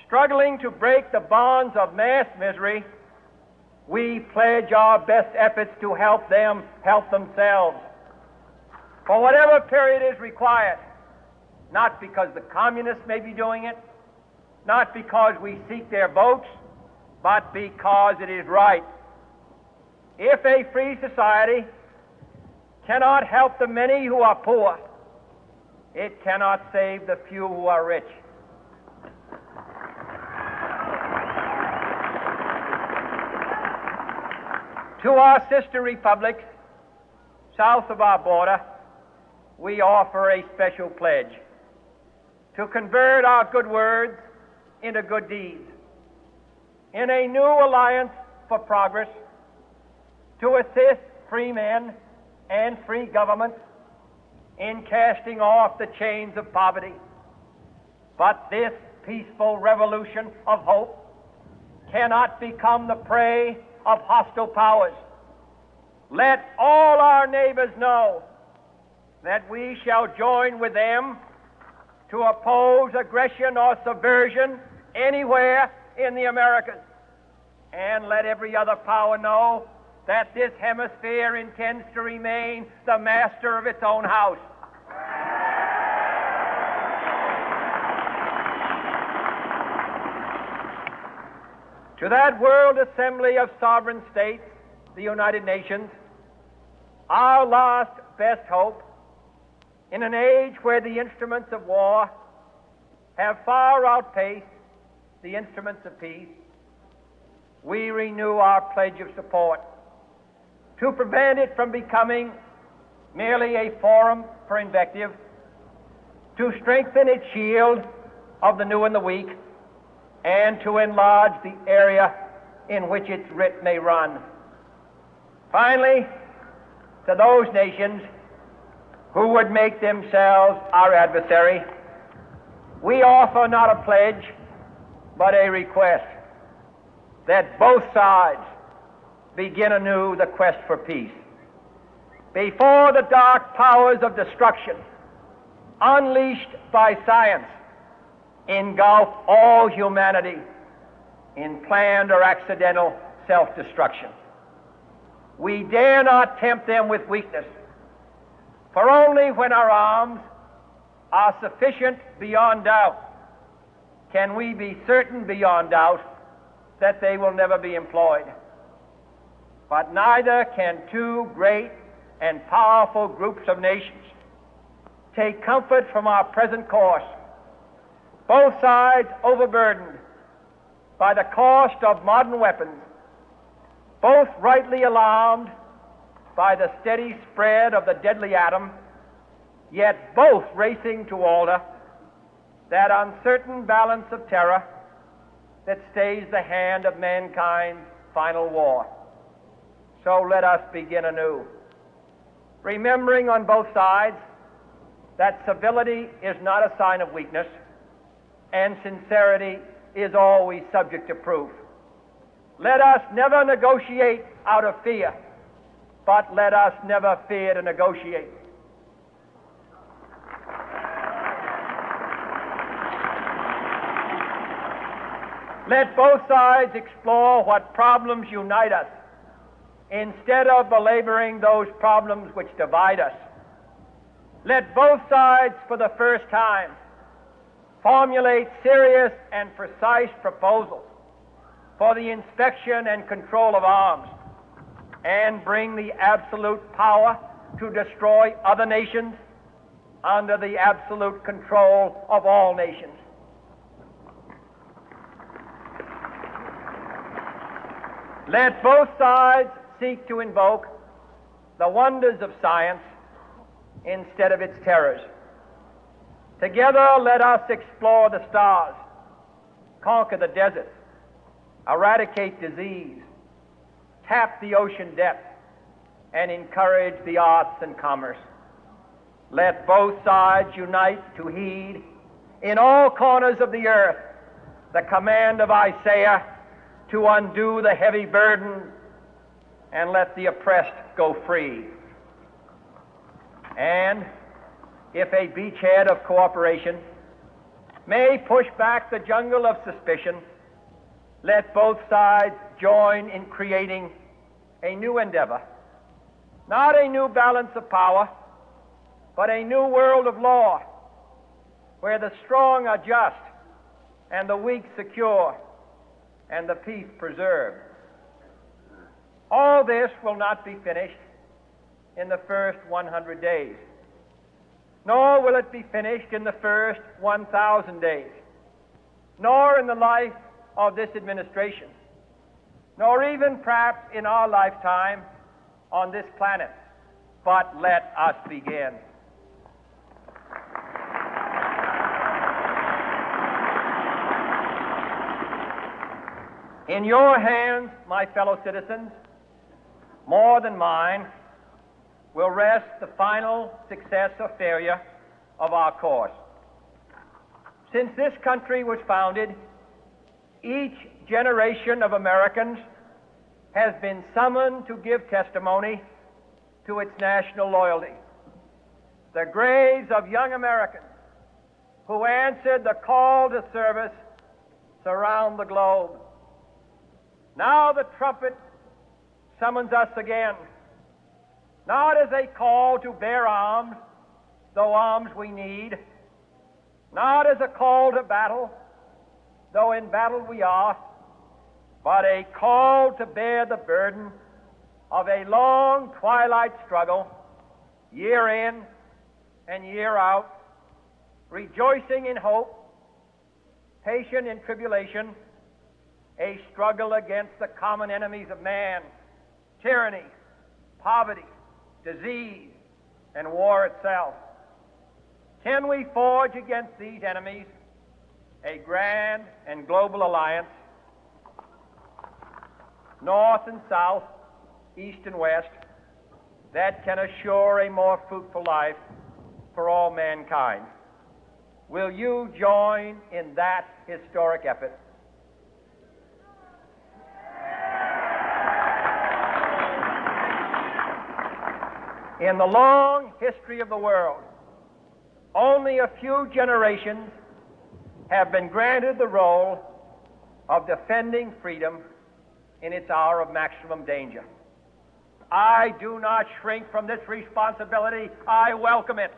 Struggling to break the bonds of mass misery, we pledge our best efforts to help them help themselves for whatever period is required, not because the communists may be doing it, not because we seek their votes, but because it is right. If a free society cannot help the many who are poor, it cannot save the few who are rich. To our sister republics south of our border, we offer a special pledge to convert our good words into good deeds, in a new alliance for progress, to assist free men and free governments in casting off the chains of poverty. But this peaceful revolution of hope cannot become the prey of hostile powers. Let all our neighbors know that we shall join with them to oppose aggression or subversion anywhere in the Americas. And let every other power know that this hemisphere intends to remain the master of its own house. To that World Assembly of Sovereign States, the United Nations, our last best hope, in an age where the instruments of war have far outpaced the instruments of peace, we renew our pledge of support to prevent it from becoming merely a forum for invective, to strengthen its shield of the new and the weak, and to enlarge the area in which its writ may run. Finally, to those nations who would make themselves our adversary, we offer not a pledge, but a request that both sides begin anew the quest for peace. Before the dark powers of destruction, unleashed by science, engulf all humanity in planned or accidental self-destruction, we dare not tempt them with weakness, for only when our arms are sufficient beyond doubt can we be certain beyond doubt that they will never be employed. But neither can two great and powerful groups of nations take comfort from our present course, both sides overburdened by the cost of modern weapons, both rightly alarmed by the steady spread of the deadly atom, yet both racing to alter that uncertain balance of terror that stays the hand of mankind's final war. So let us begin anew, remembering on both sides that civility is not a sign of weakness, and sincerity is always subject to proof. Let us never negotiate out of fear, but let us never fear to negotiate. Let both sides explore what problems unite us, instead of belaboring those problems which divide us. Let both sides, for the first time, formulate serious and precise proposals for the inspection and control of arms, and bring the absolute power to destroy other nations under the absolute control of all nations. Let both sides seek to invoke the wonders of science instead of its terrors. Together, let us explore the stars, conquer the deserts, eradicate disease, tap the ocean depths, and encourage the arts and commerce. Let both sides unite to heed in all corners of the earth the command of Isaiah to undo the heavy burden and let the oppressed go free. and, if a beachhead of cooperation, may push back the jungle of suspicion, let both sides join in creating a new endeavor, not a new balance of power, but a new world of law, where the strong are just and the weak secure and the peace preserved. All this will not be finished in the first 100 days, nor will it be finished in the first 1,000 days, nor in the life of this administration, nor even perhaps in our lifetime on this planet. But let us begin. In your hands, my fellow citizens, more than mine, will rest the final success or failure of our course. Since this country was founded, each generation of Americans has been summoned to give testimony to its national loyalty. The graves of young Americans who answered the call to service surround the globe. Now the trumpet summons us again, not as a call to bear arms, though arms we need, not as a call to battle, though in battle we are, but a call to bear the burden of a long twilight struggle, year in and year out, rejoicing in hope, patient in tribulation, a struggle against the common enemies of man, tyranny, poverty, disease, and war itself. Can we forge against these enemies a grand and global alliance, north and south, east and west, that can assure a more fruitful life for all mankind? Will you join in that historic effort? In the long history of the world, only a few generations have been granted the role of defending freedom in its hour of maximum danger. I do not shrink from this responsibility. I welcome it.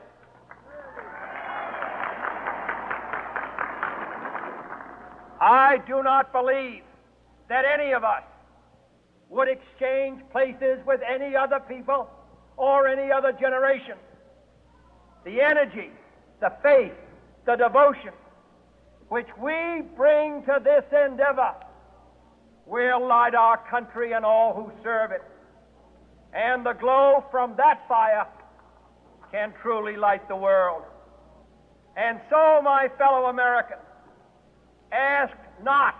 I do not believe that any of us would exchange places with any other people or any other generation. The energy, the faith, the devotion which we bring to this endeavor will light our country and all who serve it. And the glow from that fire can truly light the world. And so, my fellow Americans, ask not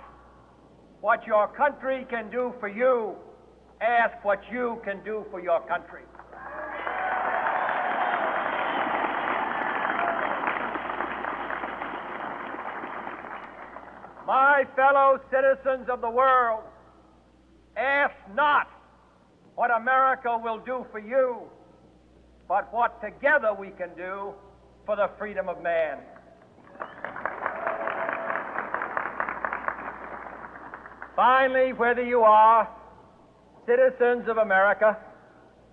what your country can do for you. Ask what you can do for your country. My fellow citizens of the world, ask not what America will do for you, but what together we can do for the freedom of man. Finally, whether you are citizens of America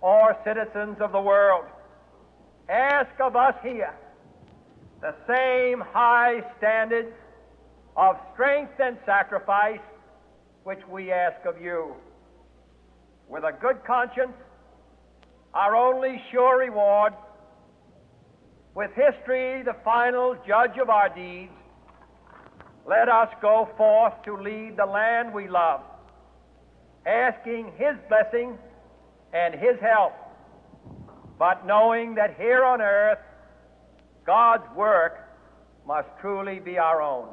or citizens of the world, ask of us here the same high standards of strength and sacrifice which we ask of you. With a good conscience, our only sure reward, with history the final judge of our deeds, let us go forth to lead the land we love, asking His blessing and His help, but knowing that here on earth God's work must truly be our own.